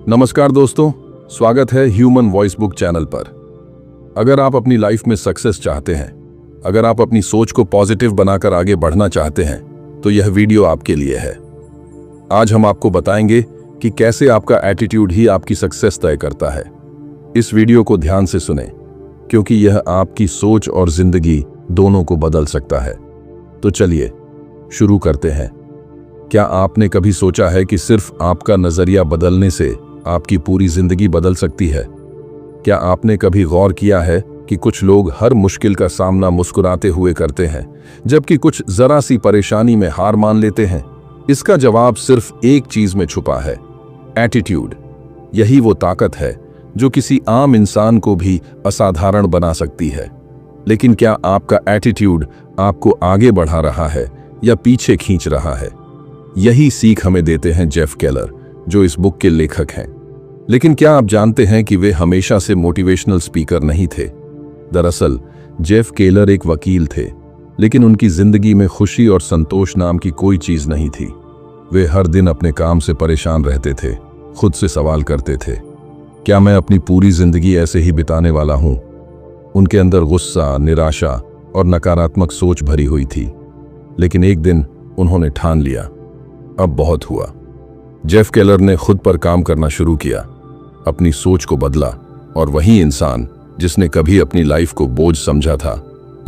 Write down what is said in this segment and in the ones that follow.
नमस्कार दोस्तों, स्वागत है ह्यूमन वॉइस बुक चैनल पर। अगर आप अपनी लाइफ में सक्सेस चाहते हैं, अगर आप अपनी सोच को पॉजिटिव बनाकर आगे बढ़ना चाहते हैं, तो यह वीडियो आपके लिए है। आज हम आपको बताएंगे कि कैसे आपका एटीट्यूड ही आपकी सक्सेस तय करता है। इस वीडियो को ध्यान से सुनें, क्योंकि यह आपकी सोच और जिंदगी दोनों को बदल सकता है। तो चलिए शुरू करते हैं। क्या आपने कभी सोचा है कि सिर्फ आपका नजरिया बदलने से आपकी पूरी जिंदगी बदल सकती है? क्या आपने कभी गौर किया है कि कुछ लोग हर मुश्किल का सामना मुस्कुराते हुए करते हैं, जबकि कुछ जरा सी परेशानी में हार मान लेते हैं? इसका जवाब सिर्फ एक चीज में छुपा है, एटीट्यूड। यही वो ताकत है जो किसी आम इंसान को भी असाधारण बना सकती है। लेकिन क्या आपका एटीट्यूड आपको आगे बढ़ा रहा है या पीछे खींच रहा है? यही सीख हमें देते हैं जेफ केलर, जो इस बुक के लेखक हैं। लेकिन क्या आप जानते हैं कि वे हमेशा से मोटिवेशनल स्पीकर नहीं थे? दरअसल जेफ केलर एक वकील थे, लेकिन उनकी जिंदगी में खुशी और संतोष नाम की कोई चीज नहीं थी। वे हर दिन अपने काम से परेशान रहते थे, खुद से सवाल करते थे, क्या मैं अपनी पूरी जिंदगी ऐसे ही बिताने वाला हूं? उनके अंदर गुस्सा, निराशा और नकारात्मक सोच भरी हुई थी। लेकिन एक दिन उन्होंने ठान लिया, अब बहुत हुआ। जेफ केलर ने खुद पर काम करना शुरू किया, अपनी सोच को बदला, और वही इंसान जिसने कभी अपनी लाइफ को बोझ समझा था,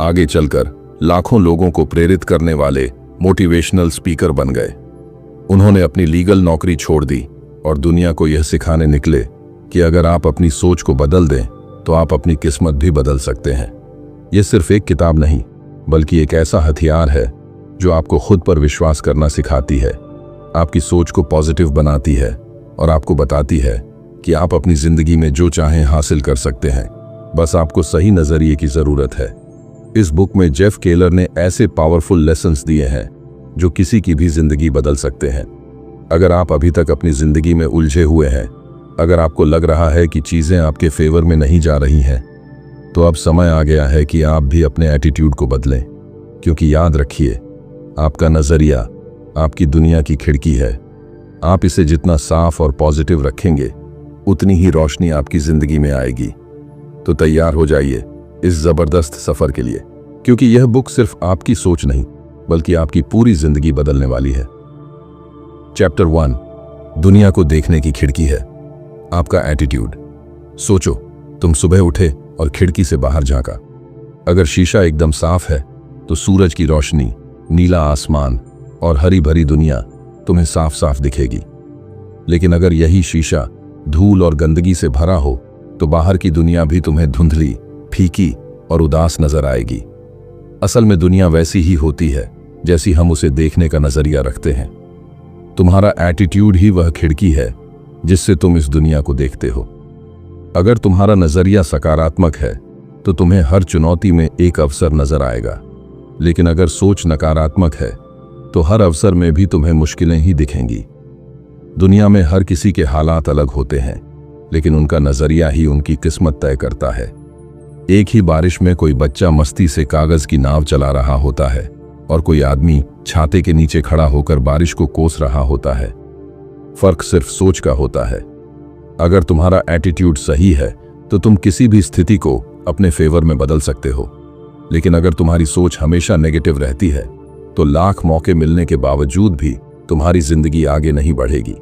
आगे चलकर लाखों लोगों को प्रेरित करने वाले मोटिवेशनल स्पीकर बन गए। उन्होंने अपनी लीगल नौकरी छोड़ दी और दुनिया को यह सिखाने निकले कि अगर आप अपनी सोच को बदल दें तो आप अपनी किस्मत भी बदल सकते हैं। यह सिर्फ एक किताब नहीं, बल्कि एक ऐसा हथियार है जो आपको खुद पर विश्वास करना सिखाती है, आपकी सोच को पॉजिटिव बनाती है और आपको बताती है कि आप अपनी जिंदगी में जो चाहें हासिल कर सकते हैं। बस आपको सही नजरिए की जरूरत है। इस बुक में जेफ केलर ने ऐसे पावरफुल लेसन्स दिए हैं जो किसी की भी जिंदगी बदल सकते हैं। अगर आप अभी तक अपनी जिंदगी में उलझे हुए हैं, अगर आपको लग रहा है कि चीजें आपके फेवर में नहीं जा रही हैं, तो अब समय आ गया है कि आप भी अपने एटीट्यूड को बदलें। क्योंकि याद रखिए, आपका नजरिया आपकी दुनिया की खिड़की है। आप इसे जितना साफ और पॉजिटिव रखेंगे, उतनी ही रोशनी आपकी जिंदगी में आएगी। तो तैयार हो जाइए इस जबरदस्त सफर के लिए, क्योंकि यह बुक सिर्फ आपकी सोच नहीं, बल्कि आपकी पूरी जिंदगी बदलने वाली है। चैप्टर 1, दुनिया को देखने की खिड़की है आपका एटीट्यूड। सोचो, तुम सुबह उठे और खिड़की से बाहर झांका। अगर शीशा एकदम साफ है तो सूरज की रोशनी, नीला आसमान और हरी भरी दुनिया तुम्हें साफ साफ दिखेगी। लेकिन अगर यही शीशा धूल और गंदगी से भरा हो तो बाहर की दुनिया भी तुम्हें धुंधली, फीकी और उदास नजर आएगी। असल में दुनिया वैसी ही होती है जैसी हम उसे देखने का नजरिया रखते हैं। तुम्हारा एटीट्यूड ही वह खिड़की है जिससे तुम इस दुनिया को देखते हो। अगर तुम्हारा नजरिया सकारात्मक है तो तुम्हें हर चुनौती में एक अवसर नजर आएगा। लेकिन अगर सोच नकारात्मक है तो हर अवसर में भी तुम्हें मुश्किलें ही दिखेंगी। दुनिया में हर किसी के हालात अलग होते हैं, लेकिन उनका नजरिया ही उनकी किस्मत तय करता है। एक ही बारिश में कोई बच्चा मस्ती से कागज की नाव चला रहा होता है और कोई आदमी छाते के नीचे खड़ा होकर बारिश को कोस रहा होता है। फर्क सिर्फ सोच का होता है। अगर तुम्हारा एटीट्यूड सही है तो तुम किसी भी स्थिति को अपने फेवर में बदल सकते हो। लेकिन अगर तुम्हारी सोच हमेशा नेगेटिव रहती है तो लाख मौके मिलने के बावजूद भी तुम्हारी जिंदगी आगे नहीं बढ़ेगी।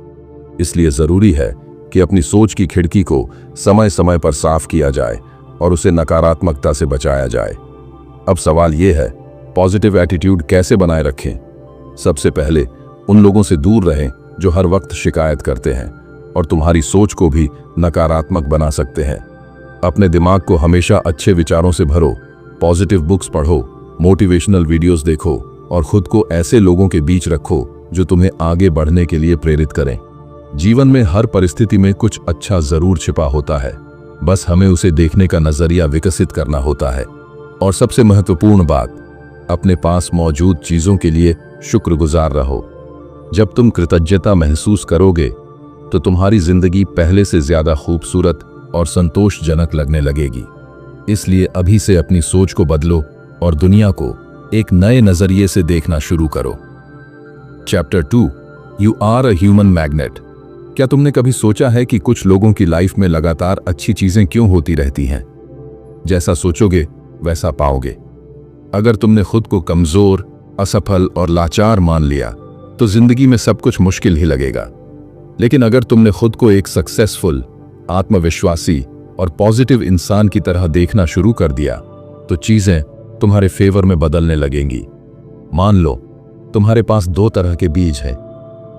इसलिए जरूरी है कि अपनी सोच की खिड़की को समय समय पर साफ किया जाए और उसे नकारात्मकता से बचाया जाए। अब सवाल यह है, पॉजिटिव एटीट्यूड कैसे बनाए रखें? सबसे पहले उन लोगों से दूर रहें जो हर वक्त शिकायत करते हैं और तुम्हारी सोच को भी नकारात्मक बना सकते हैं। अपने दिमाग को हमेशा अच्छे विचारों से भरो, पॉजिटिव बुक्स पढ़ो, मोटिवेशनल वीडियोस देखो और खुद को ऐसे लोगों के बीच रखो जो तुम्हें आगे बढ़ने के लिए प्रेरित करें। जीवन में हर परिस्थिति में कुछ अच्छा जरूर छिपा होता है, बस हमें उसे देखने का नजरिया विकसित करना होता है। और सबसे महत्वपूर्ण बात, अपने पास मौजूद चीजों के लिए शुक्रगुजार रहो। जब तुम कृतज्ञता महसूस करोगे तो तुम्हारी जिंदगी पहले से ज्यादा खूबसूरत और संतोषजनक लगने लगेगी। इसलिए अभी से अपनी सोच को बदलो और दुनिया को एक नए नजरिए से देखना शुरू करो। Chapter 2, you are a human magnet. क्या तुमने कभी सोचा है कि कुछ लोगों की लाइफ में लगातार अच्छी चीजें क्यों होती रहती हैं? जैसा सोचोगे वैसा पाओगे। अगर तुमने खुद को कमजोर, असफल और लाचार मान लिया तो जिंदगी में सब कुछ मुश्किल ही लगेगा। लेकिन अगर तुमने खुद को एक सक्सेसफुल, आत्मविश्वासी और पॉजिटिव इंसान की तरह देखना शुरू कर दिया तो चीजें तुम्हारे फेवर में बदलने लगेंगी। मान लो तुम्हारे पास दो तरह के बीज हैं,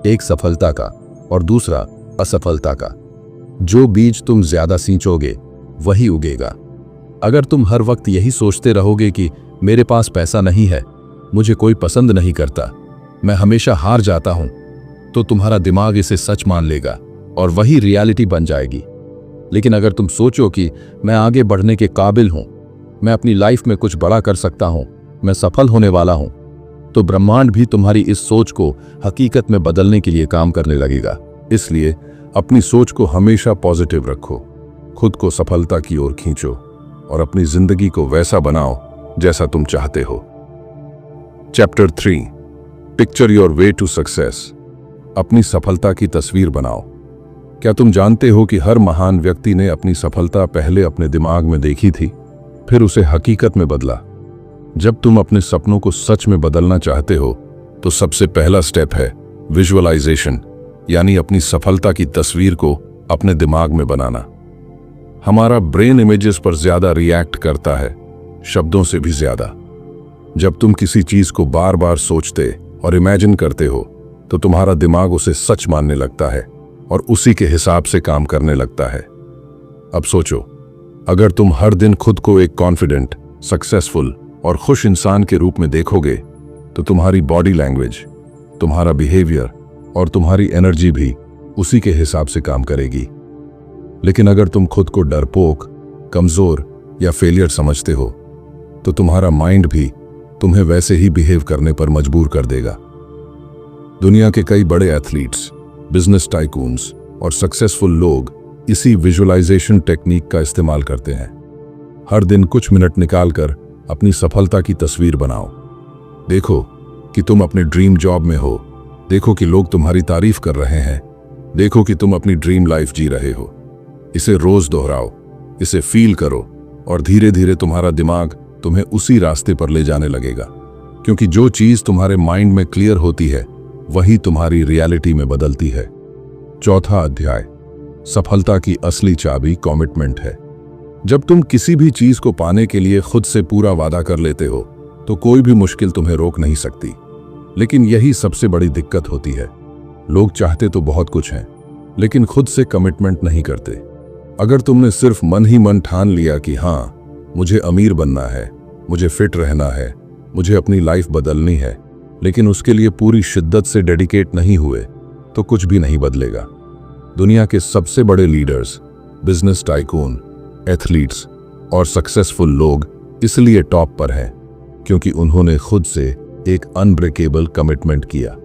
एक सफलता का और दूसरा असफलता का। जो बीज तुम ज्यादा सींचोगे वही उगेगा। अगर तुम हर वक्त यही सोचते रहोगे कि मेरे पास पैसा नहीं है, मुझे कोई पसंद नहीं करता, मैं हमेशा हार जाता हूं, तो तुम्हारा दिमाग इसे सच मान लेगा और वही रियलिटी बन जाएगी। लेकिन अगर तुम सोचो कि मैं आगे बढ़ने के काबिल हूं, मैं अपनी लाइफ में कुछ बड़ा कर सकता हूं, मैं सफल होने वाला हूं, तो ब्रह्मांड भी तुम्हारी इस सोच को हकीकत में बदलने के लिए काम करने लगेगा। इसलिए अपनी सोच को हमेशा पॉजिटिव रखो, खुद को सफलता की ओर खींचो और अपनी जिंदगी को वैसा बनाओ जैसा तुम चाहते हो। Chapter 3, picture your way to success. अपनी सफलता की तस्वीर बनाओ। क्या तुम जानते हो कि हर महान व्यक्ति ने अपनी सफलता पहले अपने दिमाग में देखी थी, फिर उसे हकीकत में बदला? जब तुम अपने सपनों को सच में बदलना चाहते हो तो सबसे पहला स्टेप है विजुअलाइजेशन, यानी अपनी सफलता की तस्वीर को अपने दिमाग में बनाना। हमारा ब्रेन इमेजेस पर ज्यादा रिएक्ट करता है, शब्दों से भी ज्यादा। जब तुम किसी चीज को बार बार सोचते और इमेजिन करते हो तो तुम्हारा दिमाग उसे सच मानने लगता है और उसी के हिसाब से काम करने लगता है। अब सोचो, अगर तुम हर दिन खुद को एक कॉन्फिडेंट, सक्सेसफुल और खुश इंसान के रूप में देखोगे तो तुम्हारी बॉडी लैंग्वेज, तुम्हारा बिहेवियर और तुम्हारी एनर्जी भी उसी के हिसाब से काम करेगी। लेकिन अगर तुम खुद को डरपोक, कमजोर या फेलियर समझते हो तो तुम्हारा माइंड भी तुम्हें वैसे ही बिहेव करने पर मजबूर कर देगा। दुनिया के कई बड़े एथलीट्स, बिजनेस टाइकून्स और सक्सेसफुल लोग इसी विजुअलाइजेशन टेक्निक का इस्तेमाल करते हैं। हर दिन कुछ मिनट निकालकर अपनी सफलता की तस्वीर बनाओ। देखो कि तुम अपने ड्रीम जॉब में हो, देखो कि लोग तुम्हारी तारीफ कर रहे हैं, देखो कि तुम अपनी ड्रीम लाइफ जी रहे हो। इसे रोज दोहराओ, इसे फील करो और धीरे धीरे तुम्हारा दिमाग तुम्हें उसी रास्ते पर ले जाने लगेगा, क्योंकि जो चीज तुम्हारे माइंड में क्लियर होती है वही तुम्हारी रियलिटी में बदलती है। चौथा अध्याय, सफलता की असली चाबी कमिटमेंट है। जब तुम किसी भी चीज को पाने के लिए खुद से पूरा वादा कर लेते हो तो कोई भी मुश्किल तुम्हें रोक नहीं सकती। लेकिन यही सबसे बड़ी दिक्कत होती है। लोग चाहते तो बहुत कुछ हैं, लेकिन खुद से कमिटमेंट नहीं करते। अगर तुमने सिर्फ मन ही मन ठान लिया कि हाँ, मुझे अमीर बनना है, मुझे फिट रहना है, मुझे अपनी लाइफ बदलनी है, लेकिन उसके लिए पूरी शिद्दत से डेडिकेट नहीं हुए तो कुछ भी नहीं बदलेगा। दुनिया के सबसे बड़े लीडर्स, बिजनेस टाइकून, एथलीट्स और सक्सेसफुल लोग इसलिए टॉप पर हैं क्योंकि उन्होंने खुद से एक अनब्रेकेबल कमिटमेंट किया।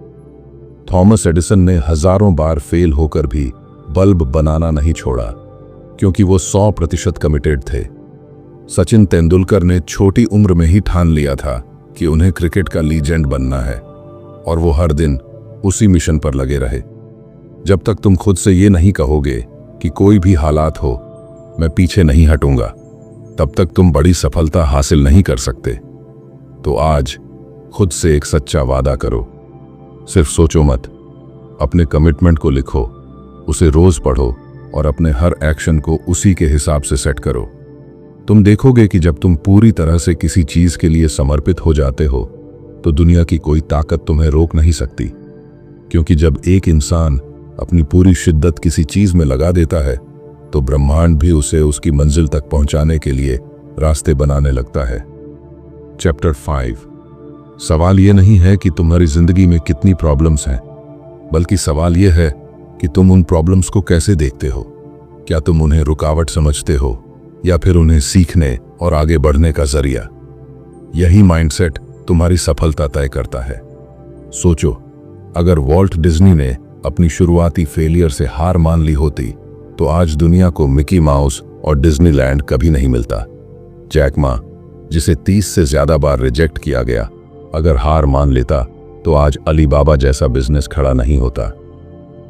थॉमस एडिसन ने हजारों बार फेल होकर भी बल्ब बनाना नहीं छोड़ा क्योंकि वो 100% कमिटेड थे। सचिन तेंदुलकर ने छोटी उम्र में ही ठान लिया था कि उन्हें क्रिकेट का लीजेंड बनना है और वो हर दिन उसी मिशन पर लगे रहे। जब तक तुम खुद से ये नहीं कहोगे कि कोई भी हालात हो मैं पीछे नहीं हटूंगा, तब तक तुम बड़ी सफलता हासिल नहीं कर सकते। तो आज खुद से एक सच्चा वादा करो। सिर्फ सोचो मत, अपने कमिटमेंट को लिखो, उसे रोज पढ़ो और अपने हर एक्शन को उसी के हिसाब से सेट करो। तुम देखोगे कि जब तुम पूरी तरह से किसी चीज के लिए समर्पित हो जाते हो तो दुनिया की कोई ताकत तुम्हें रोक नहीं सकती, क्योंकि जब एक इंसान अपनी पूरी शिद्दत किसी चीज में लगा देता है तो ब्रह्मांड भी उसे उसकी मंजिल तक पहुंचाने के लिए रास्ते बनाने लगता है। चैप्टर 5, सवाल यह नहीं है कि तुम्हारी जिंदगी में कितनी प्रॉब्लम्स हैं, बल्कि सवाल यह है कि तुम उन प्रॉब्लम्स को कैसे देखते हो। क्या तुम उन्हें रुकावट समझते हो या फिर उन्हें सीखने और आगे बढ़ने का जरिया? यही माइंडसेट तुम्हारी सफलता तय करता है। सोचो, अगर वॉल्ट डिज्नी ने अपनी शुरुआती फेलियर से हार मान ली होती तो आज दुनिया को मिकी माउस और डिज्नीलैंड कभी नहीं मिलता। जैक मा, जिसे 30 से ज्यादा बार रिजेक्ट किया गया, अगर हार मान लेता तो आज अलीबाबा जैसा बिजनेस खड़ा नहीं होता।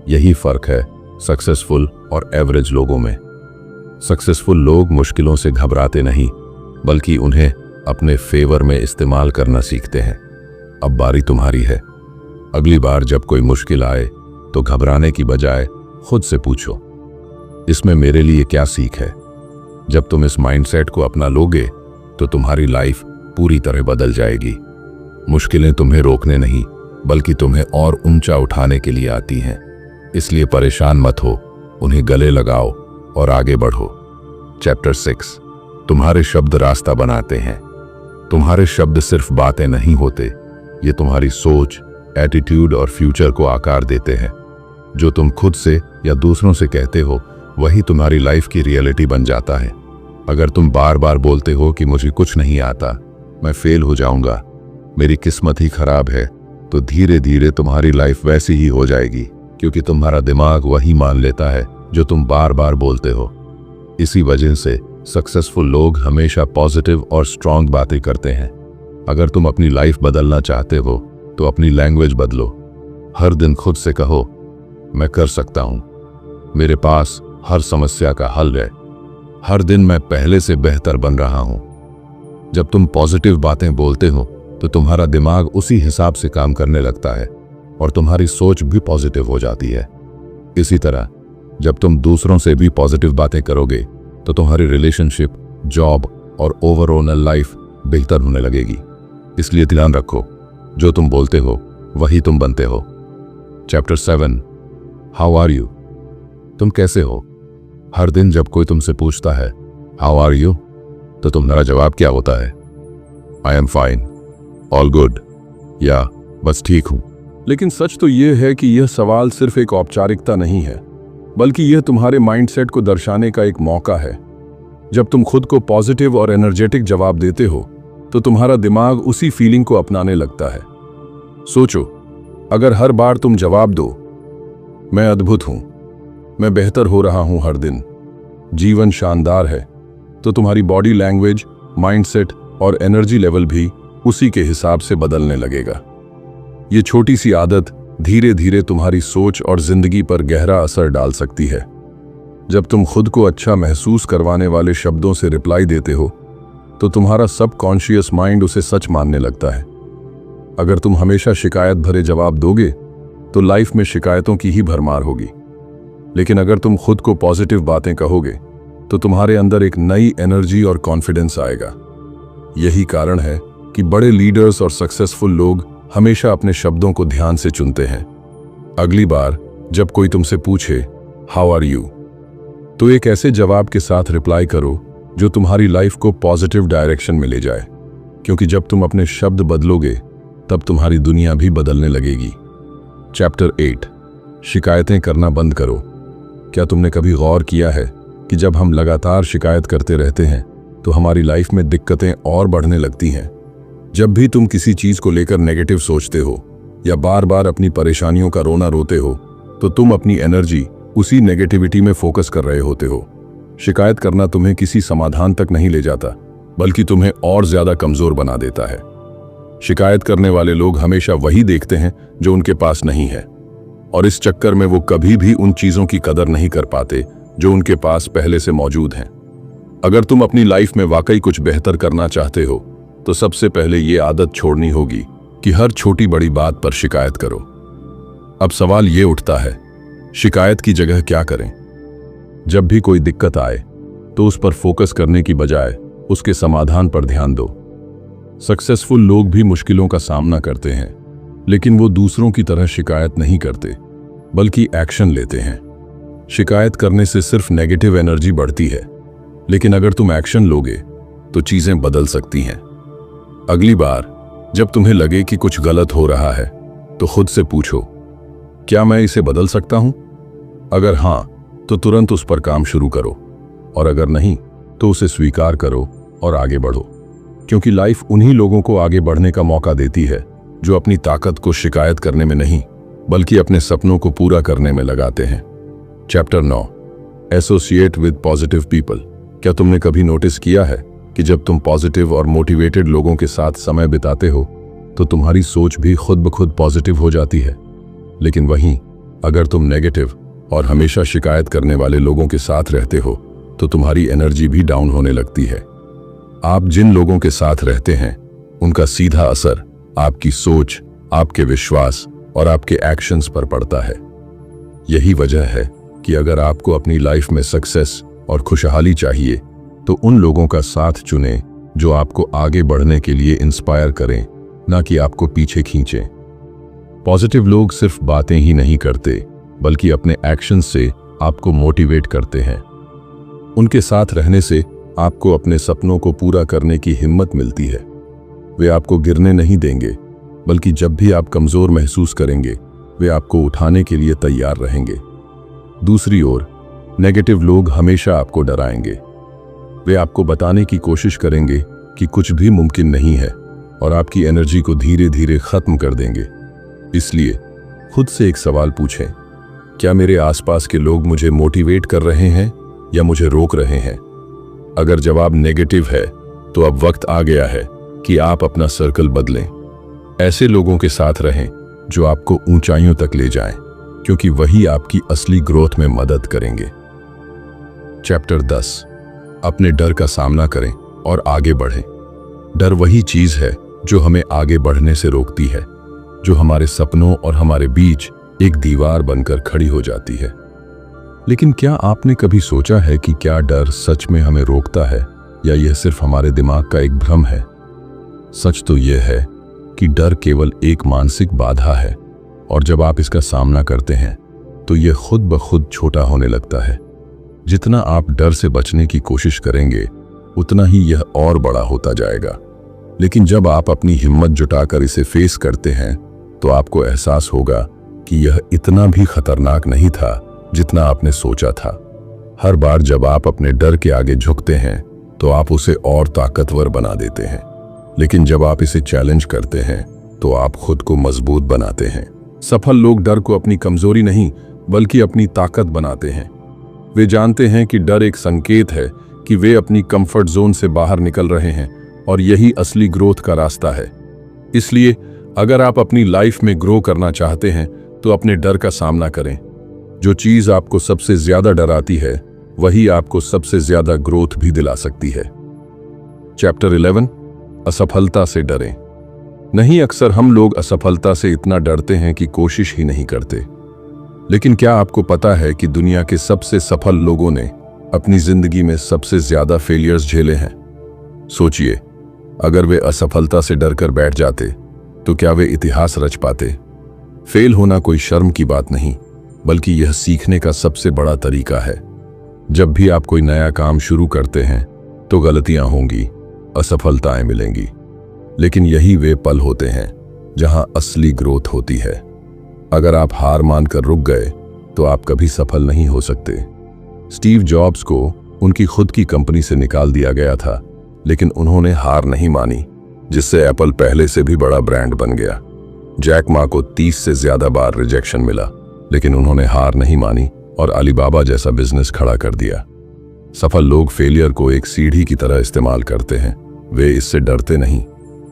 यही फर्क है सक्सेसफुल और एवरेज लोगों में। सक्सेसफुल लोग मुश्किलों से घबराते नहीं, बल्कि उन्हें अपने फेवर में इस्तेमाल करना सीखते हैं। अब बारी तुम्हारी है। अगली बार जब कोई मुश्किल आए तो घबराने की बजाय खुद से पूछो, इसमें मेरे लिए क्या सीख है। जब तुम इस माइंडसेट को अपना लोगे तो तुम्हारी लाइफ पूरी तरह बदल जाएगी। मुश्किलें तुम्हें रोकने नहीं, बल्कि तुम्हें और ऊंचा उठाने के लिए आती हैं। इसलिए परेशान मत हो, उन्हें गले लगाओ और आगे बढ़ो। चैप्टर 6, तुम्हारे शब्द रास्ता बनाते हैं। तुम्हारे शब्द सिर्फ बातें नहीं होते, ये तुम्हारी सोच, एटीट्यूड और फ्यूचर को आकार देते हैं। जो तुम खुद से या दूसरों से कहते हो, वही तुम्हारी लाइफ की रियलिटी बन जाता है। अगर तुम बार बार बोलते हो कि मुझे कुछ नहीं आता, मैं फेल हो जाऊंगा, मेरी किस्मत ही खराब है, तो धीरे धीरे तुम्हारी लाइफ वैसी ही हो जाएगी, क्योंकि तुम्हारा दिमाग वही मान लेता है जो तुम बार बार बोलते हो। इसी वजह से सक्सेसफुल लोग हमेशा पॉजिटिव और स्ट्रांग बातें करते हैं। अगर तुम अपनी लाइफ बदलना चाहते हो तो अपनी लैंग्वेज बदलो। हर दिन खुद से कहो, मैं कर सकता हूं, मेरे पास हर समस्या का हल है, हर दिन मैं पहले से बेहतर बन रहा हूं। जब तुम पॉजिटिव बातें बोलते हो तो तुम्हारा दिमाग उसी हिसाब से काम करने लगता है और तुम्हारी सोच भी पॉजिटिव हो जाती है। इसी तरह जब तुम दूसरों से भी पॉजिटिव बातें करोगे तो तुम्हारी रिलेशनशिप, जॉब और ओवरऑल लाइफ बेहतर होने लगेगी। इसलिए ध्यान रखो, जो तुम बोलते हो वही तुम बनते हो। Chapter 7, how are you? तुम कैसे हो? हर दिन जब कोई तुमसे पूछता है हाउ आर यू, तो तुम्हारा जवाब क्या होता है? I am fine, all good, या बस ठीक हूं। लेकिन सच तो यह है कि यह सवाल सिर्फ एक औपचारिकता नहीं है, बल्कि यह तुम्हारे माइंडसेट को दर्शाने का एक मौका है। जब तुम खुद को पॉजिटिव और एनर्जेटिक जवाब देते हो तो तुम्हारा दिमाग उसी फीलिंग को अपनाने लगता है। सोचो, अगर हर बार तुम जवाब दो, मैं अद्भुत हूं, मैं बेहतर हो रहा हूं हर दिन, जीवन शानदार है, तो तुम्हारी बॉडी लैंग्वेज, माइंडसेट और एनर्जी लेवल भी उसी के हिसाब से बदलने लगेगा। ये छोटी सी आदत धीरे धीरे तुम्हारी सोच और जिंदगी पर गहरा असर डाल सकती है। जब तुम खुद को अच्छा महसूस करवाने वाले शब्दों से रिप्लाई देते हो तो तुम्हारा सबकॉन्शियस माइंड उसे सच मानने लगता है। अगर तुम हमेशा शिकायत भरे जवाब दोगे तो लाइफ में शिकायतों की ही भरमार होगी। लेकिन अगर तुम खुद को पॉजिटिव बातें कहोगे तो तुम्हारे अंदर एक नई एनर्जी और कॉन्फिडेंस आएगा। यही कारण है कि बड़े लीडर्स और सक्सेसफुल लोग हमेशा अपने शब्दों को ध्यान से चुनते हैं। अगली बार जब कोई तुमसे पूछे हाउ आर यू, तो एक ऐसे जवाब के साथ रिप्लाई करो जो तुम्हारी लाइफ को पॉजिटिव डायरेक्शन में ले जाए, क्योंकि जब तुम अपने शब्द बदलोगे तब तुम्हारी दुनिया भी बदलने लगेगी। चैप्टर 8, शिकायतें करना बंद करो। क्या तुमने कभी गौर किया है कि जब हम लगातार शिकायत करते रहते हैं तो हमारी लाइफ में दिक्कतें और बढ़ने लगती हैं? जब भी तुम किसी चीज को लेकर नेगेटिव सोचते हो या बार बार अपनी परेशानियों का रोना रोते हो तो तुम अपनी एनर्जी उसी नेगेटिविटी में फोकस कर रहे होते हो। शिकायत करना तुम्हें किसी समाधान तक नहीं ले जाता, बल्कि तुम्हें और ज्यादा कमजोर बना देता है। शिकायत करने वाले लोग हमेशा वही देखते हैं जो उनके पास नहीं है, और इस चक्कर में वो कभी भी उन चीजों की कदर नहीं कर पाते जो उनके पास पहले से मौजूद हैं। अगर तुम अपनी लाइफ में वाकई कुछ बेहतर करना चाहते हो तो सबसे पहले ये आदत छोड़नी होगी कि हर छोटी बड़ी बात पर शिकायत करो। अब सवाल ये उठता है, शिकायत की जगह क्या करें? जब भी कोई दिक्कत आए तो उस पर फोकस करने की बजाय उसके समाधान पर ध्यान दो। सक्सेसफुल लोग भी मुश्किलों का सामना करते हैं, लेकिन वो दूसरों की तरह शिकायत नहीं करते, बल्कि एक्शन लेते हैं। शिकायत करने से सिर्फ नेगेटिव एनर्जी बढ़ती है, लेकिन अगर तुम एक्शन लोगे तो चीजें बदल सकती हैं। अगली बार जब तुम्हें लगे कि कुछ गलत हो रहा है तो खुद से पूछो, क्या मैं इसे बदल सकता हूं? अगर हां, तो तुरंत उस पर काम शुरू करो, और अगर नहीं तो उसे स्वीकार करो और आगे बढ़ो, क्योंकि लाइफ उन्हीं लोगों को आगे बढ़ने का मौका देती है जो अपनी ताकत को शिकायत करने में नहीं, बल्कि अपने सपनों को पूरा करने में लगाते हैं। Chapter 9, associate with positive people. क्या तुमने कभी नोटिस किया है कि जब तुम पॉजिटिव और मोटिवेटेड लोगों के साथ समय बिताते हो तो तुम्हारी सोच भी खुद ब खुद पॉजिटिव हो जाती है? लेकिन वहीं अगर तुम नेगेटिव और हमेशा शिकायत करने वाले लोगों के साथ रहते हो तो तुम्हारी एनर्जी भी डाउन होने लगती है। आप जिन लोगों के साथ रहते हैं उनका सीधा असर आपकी सोच, आपके विश्वास और आपके एक्शंस पर पड़ता है। यही वजह है कि अगर आपको अपनी लाइफ में सक्सेस और खुशहाली चाहिए तो उन लोगों का साथ चुनें जो आपको आगे बढ़ने के लिए इंस्पायर करें, ना कि आपको पीछे खींचें। पॉजिटिव लोग सिर्फ बातें ही नहीं करते बल्कि अपने एक्शन से आपको मोटिवेट करते हैं। उनके साथ रहने से आपको अपने सपनों को पूरा करने की हिम्मत मिलती है। वे आपको गिरने नहीं देंगे, बल्कि जब भी आप कमजोर महसूस करेंगे वे आपको उठाने के लिए तैयार रहेंगे। दूसरी ओर नेगेटिव लोग हमेशा आपको डराएंगे। वे आपको बताने की कोशिश करेंगे कि कुछ भी मुमकिन नहीं है और आपकी एनर्जी को धीरे धीरे खत्म कर देंगे। इसलिए खुद से एक सवाल पूछें, क्या मेरे आसपास के लोग मुझे मोटिवेट कर रहे हैं या मुझे रोक रहे हैं? अगर जवाब नेगेटिव है तो अब वक्त आ गया है कि आप अपना सर्कल बदलें। ऐसे लोगों के साथ रहें जो आपको ऊंचाइयों तक ले जाएं, क्योंकि वही आपकी असली ग्रोथ में मदद करेंगे। चैप्टर 10, अपने डर का सामना करें और आगे बढ़ें। डर वही चीज है जो हमें आगे बढ़ने से रोकती है, जो हमारे सपनों और हमारे बीच एक दीवार बनकर खड़ी हो जाती है। लेकिन क्या आपने कभी सोचा है कि क्या डर सच में हमें रोकता है या यह सिर्फ हमारे दिमाग का एक भ्रम है? सच तो यह है कि डर केवल एक मानसिक बाधा है और जब आप इसका सामना करते हैं तो यह खुद ब खुद छोटा होने लगता है। जितना आप डर से बचने की कोशिश करेंगे उतना ही यह और बड़ा होता जाएगा। लेकिन जब आप अपनी हिम्मत जुटाकर इसे फेस करते हैं तो आपको एहसास होगा कि यह इतना भी खतरनाक नहीं था जितना आपने सोचा था। हर बार जब आप अपने डर के आगे झुकते हैं तो आप उसे और ताकतवर बना देते हैं, लेकिन जब आप इसे चैलेंज करते हैं तो आप खुद को मजबूत बनाते हैं। सफल लोग डर को अपनी कमजोरी नहीं बल्कि अपनी ताकत बनाते हैं। वे जानते हैं कि डर एक संकेत है कि वे अपनी कंफर्ट जोन से बाहर निकल रहे हैं और यही असली ग्रोथ का रास्ता है। इसलिए अगर आप अपनी लाइफ में ग्रो करना चाहते हैं तो अपने डर का सामना करें। जो चीज आपको सबसे ज्यादा डराती है वही आपको सबसे ज्यादा ग्रोथ भी दिला सकती है। चैप्टर 11, असफलता से डरें नहीं। अक्सर हम लोग असफलता से इतना डरते हैं कि कोशिश ही नहीं करते। लेकिन क्या आपको पता है कि दुनिया के सबसे सफल लोगों ने अपनी जिंदगी में सबसे ज्यादा फेलियर्स झेले हैं? सोचिए, अगर वे असफलता से डरकर बैठ जाते तो क्या वे इतिहास रच पाते? फेल होना कोई शर्म की बात नहीं, बल्कि यह सीखने का सबसे बड़ा तरीका है। जब भी आप कोई नया काम शुरू करते हैं तो गलतियां होंगी, असफलताएं मिलेंगी, लेकिन यही वे पल होते हैं जहां असली ग्रोथ होती है। अगर आप हार मानकर रुक गए तो आप कभी सफल नहीं हो सकते। स्टीव जॉब्स को उनकी खुद की कंपनी से निकाल दिया गया था, लेकिन उन्होंने हार नहीं मानी, जिससे एप्पल पहले से भी बड़ा ब्रांड बन गया। जैक मा को 30 से ज्यादा बार रिजेक्शन मिला, लेकिन उन्होंने हार नहीं मानी और अलीबाबा जैसा बिजनेस खड़ा कर दिया। सफल लोग फेलियर को एक सीढ़ी की तरह इस्तेमाल करते हैं। वे इससे डरते नहीं।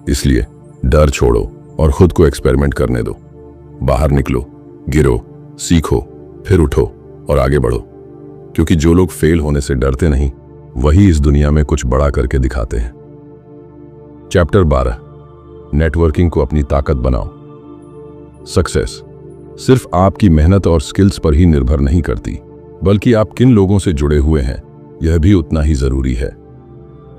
इसलिए डर छोड़ो और खुद को एक्सपेरिमेंट करने दो। बाहर निकलो, गिरो, सीखो, फिर उठो और आगे बढ़ो। क्योंकि जो लोग फेल होने से डरते नहीं वही इस दुनिया में कुछ बड़ा करके दिखाते हैं। चैप्टर 12, नेटवर्किंग को अपनी ताकत बनाओ। सक्सेस सिर्फ आपकी मेहनत और स्किल्स पर ही निर्भर नहीं करती, बल्कि आप किन लोगों से जुड़े हुए हैं यह भी उतना ही जरूरी है।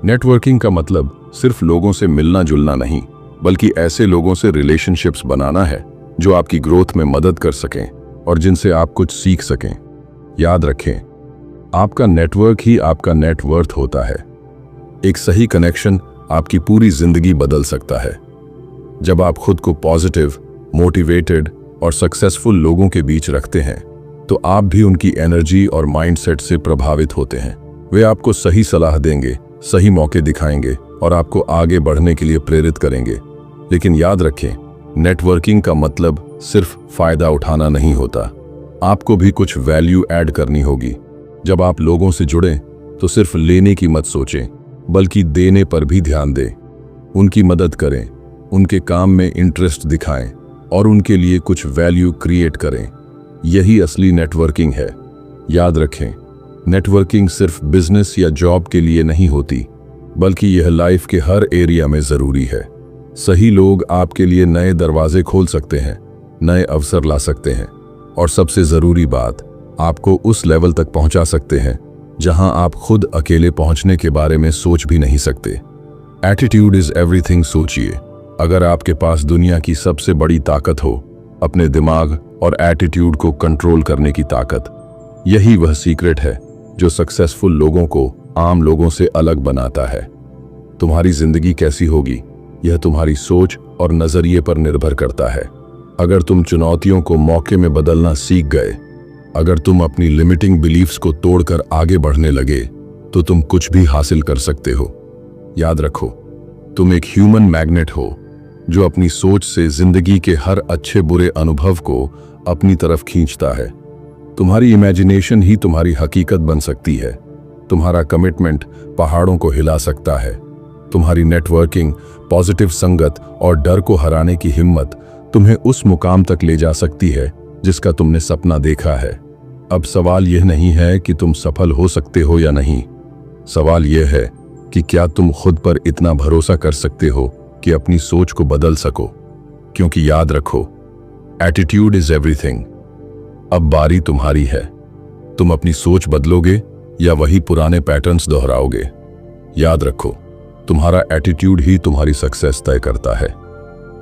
नेटवर्किंग का मतलब सिर्फ लोगों से मिलना जुलना नहीं, बल्कि ऐसे लोगों से रिलेशनशिप्स बनाना है जो आपकी ग्रोथ में मदद कर सकें और जिनसे आप कुछ सीख सकें। याद रखें, आपका नेटवर्क ही आपका नेटवर्थ होता है। एक सही कनेक्शन आपकी पूरी जिंदगी बदल सकता है। जब आप खुद को पॉजिटिव, मोटिवेटेड और सक्सेसफुल लोगों के बीच रखते हैं तो आप भी उनकी एनर्जी और माइंडसेट से प्रभावित होते हैं। वे आपको सही सलाह देंगे, सही मौके दिखाएंगे और आपको आगे बढ़ने के लिए प्रेरित करेंगे। लेकिन याद रखें, नेटवर्किंग का मतलब सिर्फ फायदा उठाना नहीं होता। आपको भी कुछ वैल्यू ऐड करनी होगी। जब आप लोगों से जुड़ें तो सिर्फ लेने की मत सोचें, बल्कि देने पर भी ध्यान दें। उनकी मदद करें, उनके काम में इंटरेस्ट दिखाएं और उनके लिए कुछ वैल्यू क्रिएट करें। यही असली नेटवर्किंग है। याद रखें, नेटवर्किंग सिर्फ बिजनेस या जॉब के लिए नहीं होती, बल्कि यह लाइफ के हर एरिया में जरूरी है। सही लोग आपके लिए नए दरवाजे खोल सकते हैं, नए अवसर ला सकते हैं और सबसे जरूरी बात, आपको उस लेवल तक पहुंचा सकते हैं जहां आप खुद अकेले पहुंचने के बारे में सोच भी नहीं सकते। Attitude is everything. सोचिए, अगर आपके पास दुनिया की सबसे बड़ी ताकत हो, अपने दिमाग और एटीट्यूड को कंट्रोल करने की ताकत, यही वह सीक्रेट है जो सक्सेसफुल लोगों को आम लोगों से अलग बनाता है। तुम्हारी जिंदगी कैसी होगी, यह तुम्हारी सोच और नजरिए पर निर्भर करता है। अगर तुम चुनौतियों को मौके में बदलना सीख गए, अगर तुम अपनी लिमिटिंग बिलीफ्स को तोड़कर आगे बढ़ने लगे, तो तुम कुछ भी हासिल कर सकते हो। याद रखो, तुम एक ह्यूमन मैग्नेट हो जो अपनी सोच से जिंदगी के हर अच्छे बुरे अनुभव को अपनी तरफ खींचता है। तुम्हारी इमेजिनेशन ही तुम्हारी हकीकत बन सकती है। तुम्हारा कमिटमेंट पहाड़ों को हिला सकता है। तुम्हारी नेटवर्किंग, पॉजिटिव संगत और डर को हराने की हिम्मत तुम्हें उस मुकाम तक ले जा सकती है जिसका तुमने सपना देखा है। अब सवाल यह नहीं है कि तुम सफल हो सकते हो या नहीं, सवाल यह है कि क्या तुम खुद पर इतना भरोसा कर सकते हो कि अपनी सोच को बदल सको। क्योंकि याद रखो, एटीट्यूड इज एवरीथिंग। अब बारी तुम्हारी है। तुम अपनी सोच बदलोगे या वही पुराने पैटर्न्स दोहराओगे। याद रखो, तुम्हारा एटीट्यूड ही तुम्हारी सक्सेस तय करता है।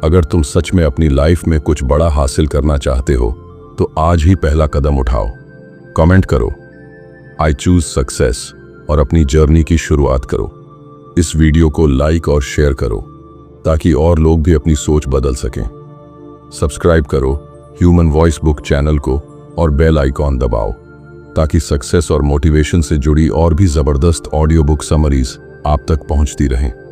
अगर तुम सच में अपनी लाइफ में कुछ बड़ा हासिल करना चाहते हो, तो आज ही पहला कदम उठाओ। कमेंट करो, आई चूज सक्सेस, और अपनी जर्नी की शुरुआत करो। इस वीडियो को लाइक और शेयर करो ताकि और लोग भी अपनी सोच बदल सकें। सब्सक्राइब करो ह्यूमन वॉइस बुक चैनल को और बेल आइकॉन दबाओ ताकि सक्सेस और मोटिवेशन से जुड़ी और भी जबरदस्त ऑडियो बुक समरीज आप तक पहुंचती रहें।